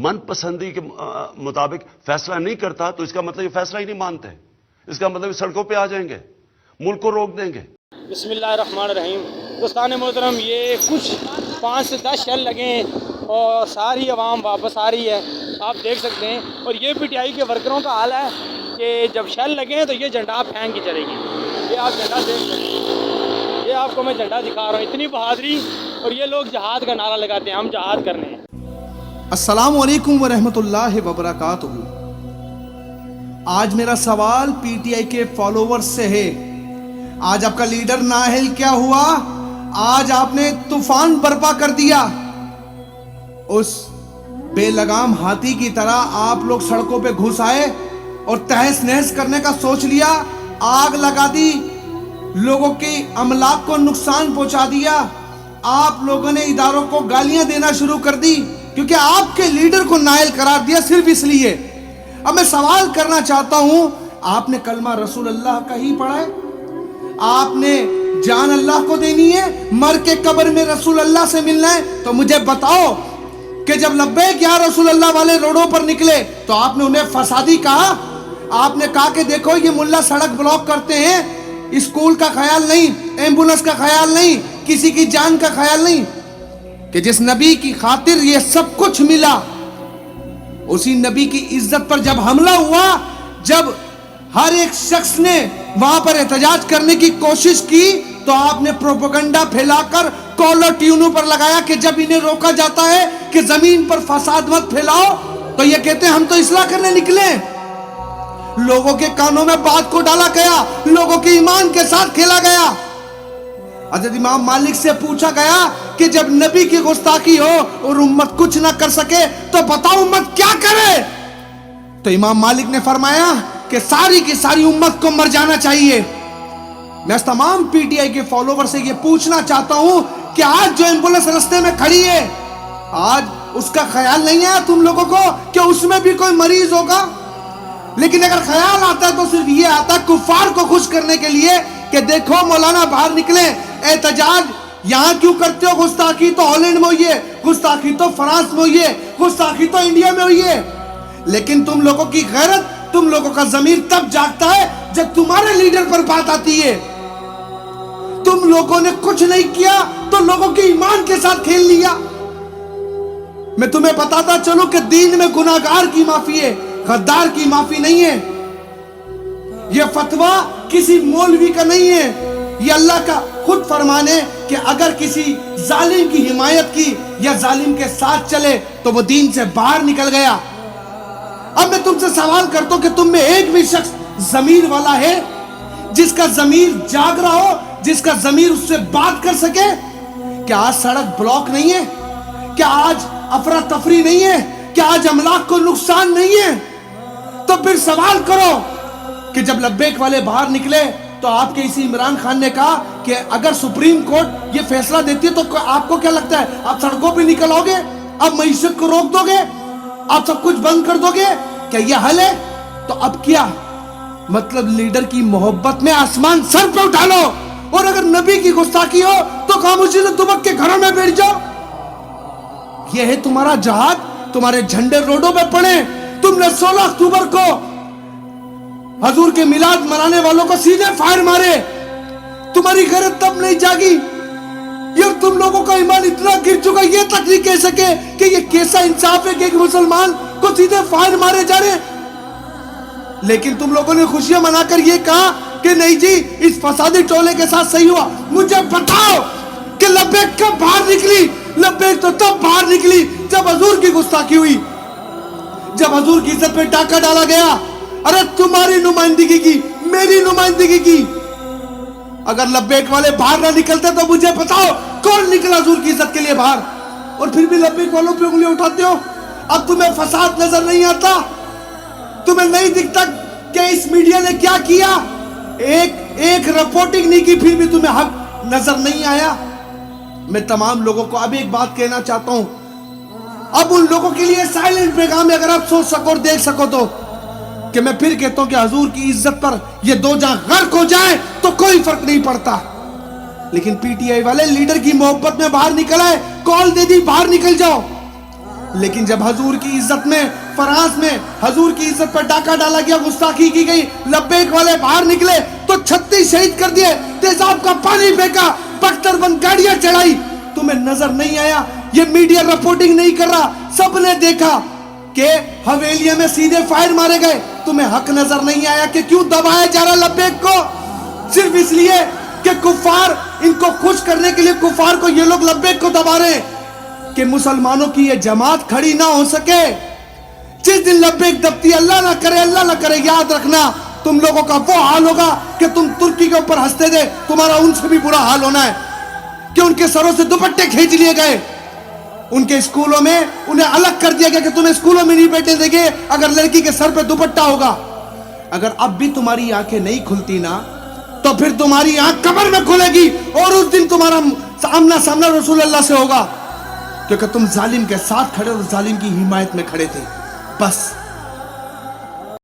من پسندی کے مطابق فیصلہ نہیں کرتا تو اس کا مطلب یہ فیصلہ ہی نہیں مانتے، اس کا مطلب سڑکوں پہ آ جائیں گے، ملک کو روک دیں گے۔ بسم اللہ الرحمن الرحیم۔ دوستان محترم، یہ کچھ 5 سے 10 شیل لگے ہیں اور ساری عوام واپس آ رہی ہے، آپ دیکھ سکتے ہیں۔ اور یہ پی ٹی آئی کے ورکروں کا حال ہے کہ جب شیل لگے ہیں تو یہ جھنڈا پھینک کے چلے گی۔ یہ آپ جھنڈا دیکھ سکتے ہیں، یہ آپ کو میں جھنڈا دکھا رہا ہوں، اتنی بہادری، اور یہ لوگ جہاد کا نعرہ لگاتے ہیں، ہم جہاد کرنے ہیں۔ السلام علیکم ورحمۃ اللہ وبرکاتہ۔ آج میرا سوال پی ٹی آئی کے فالوورز سے ہے۔ آج آپ کا لیڈر نااہل کیا ہوا؟ آج آپ نے طوفان برپا کر دیا۔ اس بے لگام ہاتھی کی طرح آپ لوگ سڑکوں پہ گھس آئے اور تہس نہس کرنے کا سوچ لیا، آگ لگا دی، لوگوں کی املاک کو نقصان پہنچا دیا۔ آپ لوگوں نے اداروں کو گالیاں دینا شروع کر دی کیونکہ آپ کے لیڈر کو نااہل قرار دیا، صرف اس لیے۔ اب میں سوال کرنا چاہتا ہوں، آپ نے کلمہ رسول اللہ کا ہی پڑھا ہے؟ آپ نے جان اللہ کو دینی ہے، مر کے قبر میں رسول اللہ سے ملنا ہے؟ تو مجھے بتاؤ کہ جب لبیک یا رسول اللہ والے روڈوں پر نکلے تو آپ نے انہیں فسادی کہا؟ آپ نے کہا کہ دیکھو یہ ملا سڑک بلاک کرتے ہیں، اسکول کا خیال نہیں، ایمبولنس کا خیال نہیں، کسی کی جان کا خیال نہیں؟ کہ جس نبی کی خاطر یہ سب کچھ ملا، اسی نبی کی عزت پر جب حملہ ہوا، جب ہر ایک شخص نے وہاں پر احتجاج کرنے کی کوشش کی تو آپ نے پروپیگنڈا پھیلا کر کالر ٹیونوں پر لگایا کہ جب انہیں روکا جاتا ہے کہ زمین پر فساد مت پھیلاؤ تو یہ کہتے ہیں ہم تو اصلاح کرنے نکلے۔ لوگوں کے کانوں میں بات کو ڈالا گیا، لوگوں کے ایمان کے ساتھ کھیلا گیا۔ حضرت امام مالک سے پوچھا گیا کہ جب نبی کی گستاخی ہو اور امت کچھ نہ کر سکے تو بتاؤ امت کیا کرے؟ تو امام مالک نے فرمایا کہ ساری کی ساری امت کو مر جانا چاہیے۔ میں اس تمام پی ٹی آئی کے فالوور سے یہ پوچھنا چاہتا ہوں کہ آج جو ایمبولنس رستے میں کھڑی ہے، آج اس کا خیال نہیں آیا تم لوگوں کو کہ اس میں بھی کوئی مریض ہوگا؟ لیکن اگر خیال آتا ہے تو صرف یہ آتا ہے کفار کو خوش کرنے کے لیے کہ دیکھو مولانا باہر نکلے، احتجاج یہاں کیوں کرتے ہو؟ گستاخی تو ہالینڈ میں ہوئی ہے، گستاخی تو فرانس میں ہوئی ہے، گستاخی تو انڈیا میں ہوئی ہے۔ لیکن تم لوگوں کی غیرت، تم لوگوں کا ضمیر تب جاگتا ہے جب تمہارے لیڈر پر بات آتی ہے۔ تم لوگوں نے کچھ نہیں کیا تو لوگوں کے ایمان کے ساتھ کھیل لیا۔ میں تمہیں بتاتا چلوں کہ دین میں گناہگار کی معافی ہے، غدار کی معافی نہیں ہے۔ یہ فتویٰ کسی مولوی کا نہیں ہے، یہ اللہ کا خود فرمان ہے کہ اگر کسی ظالم کی حمایت کی یا ظالم کے ساتھ چلے تو وہ دین سے باہر نکل گیا۔ اب میں تم سے سوال کرتا ہوں کہ تم میں ایک بھی شخص ضمیر والا ہے جس کا ضمیر جاگ رہا ہو، جس کا ضمیر اس سے بات کر سکے؟ کیا آج سڑک بلاک نہیں ہے؟ کیا آج افراتفری نہیں ہے؟ کیا آج املاک کو نقصان نہیں ہے؟ تو پھر سوال کرو کہ جب لبیک والے باہر نکلے تو آپ کے اسی عمران خان نے کہا کہ اگر سپریم کورٹ یہ فیصلہ دیتی ہے تو آپ کو کیا لگتا ہے آپ سڑکوں پہ نکل آؤ گے؟ آپ معیشت کو روک دو گے؟ آپ سب کچھ بند کر دو گے؟ کیا یہ حل ہے؟ تو اب کیا مطلب لیڈر کی محبت میں آسمان سر پہ اٹھا لو، اور اگر نبی کی گستاخی ہو تو خاموشی سے دبک کے گھروں میں بیٹھ جاؤ۔ یہ ہے تمہارا جہاد؟ تمہارے جھنڈے روڈوں پہ پڑے۔ تم نے 16 اکتوبر کو حضور کے میلاد منانے والوں کو سیدھے فائر مارے، تمہاری غیرت تب نہیں جاگی؟ یہ تم لوگوں کا ایمان اتنا گر چکا یہ تک نہیں کہہ سکے کہ یہ کیسا انصاف ہے کہ ایک مسلمان کو سیدھے فائر مارے جا رہے۔ لیکن تم لوگوں نے خوشیاں منا کر یہ کہا کہ نہیں جی اس فسادی ٹولے کے ساتھ صحیح ہوا۔ مجھے بتاؤ کہ لبیک کب باہر نکلی؟ لبیک تو تب باہر نکلی جب حضور کی گستاخی ہوئی، جب حضور کی عزت پہ ڈاکہ ڈالا گیا۔ ارے تمہاری نمائندگی کی، میری نمائندگی کی۔ اگر لبیک والے باہر نہ نکلتے تو مجھے بتاؤ کون نکلا حضور کی عزت کے لیے باہر؟ اور پھر بھی لبیک والوں پہ انگلی اٹھاتے ہو۔ اب تمہیں فساد نظر نہیں آتا؟ تمہیں نہیں دکھتا کہ اس میڈیا نے کیا کیا؟ ایک رپورٹنگ نہیں کی پھر بھی تمہیں حق نظر نہیں آیا؟ میں تمام لوگوں کو اب ایک بات کہنا چاہتا ہوں، اب ان لوگوں کے لیے سائلنٹ پیغام ہے، اگر آپ سوچ سکو اور دیکھ سکو تو، کہ میں پھر کہتا ہوں کہ حضور کی عزت پر یہ دو جہاں غرق ہو جائیں تو کوئی فرق نہیں پڑتا۔ لیکن پی ٹی آئی والے لیڈر کی محبت میں باہر نکل آئے، کال دے دی باہر نکل جاؤ۔ لیکن جب حضور کی عزت میں، فرانس میں حضور کی عزت پر ڈاکہ ڈالا گیا، گستاخی کی گئی، لبیک والے باہر نکلے تو 36 شہید کر دیے، تیزاب کا پانی پھینکا، بختر بند گاڑیاں چڑھائی، تمہیں نظر نہیں آیا؟ یہ میڈیا رپورٹنگ نہیں کر رہا، سب نے دیکھا کہ حویلیے میں سیدھے فائر مارے گئے، تمہیں حق نظر نہیں آیا کہ کیوں دبایا جا رہا لبیک کو؟ صرف اس لیے کہ کفار، ان کو خوش کرنے کے لیے کفار کو یہ لوگ لبیک کو دبا رہے ہیں کہ مسلمانوں کی یہ جماعت کھڑی نہ ہو سکے۔ جس دن لبیک دبتی، اللہ نہ کرے، یاد رکھنا تم لوگوں کا وہ حال ہوگا کہ تم ترکی کے اوپر ہنستے تھے، تمہارا ان سے بھی برا حال ہونا ہے کہ ان کے سروں سے دوپٹے کھینچ لیے گئے، ان کے اسکولوں میں انہیں الگ کر دیا گیا کہ تمہیں اسکولوں میں نہیں بیٹھنے دیں گے اگر لڑکی کے سر پہ دوپٹہ ہوگا۔ اگر اب بھی تمہاری آنکھیں نہیں کھلتی نا تو پھر تمہاری آنکھ قبر میں کھلے گی، اور اس دن تمہارا سامنا رسول اللہ سے ہوگا، کیونکہ تم ظالم کے ساتھ کھڑے اور ظالم کی حمایت میں کھڑے تھے۔ بس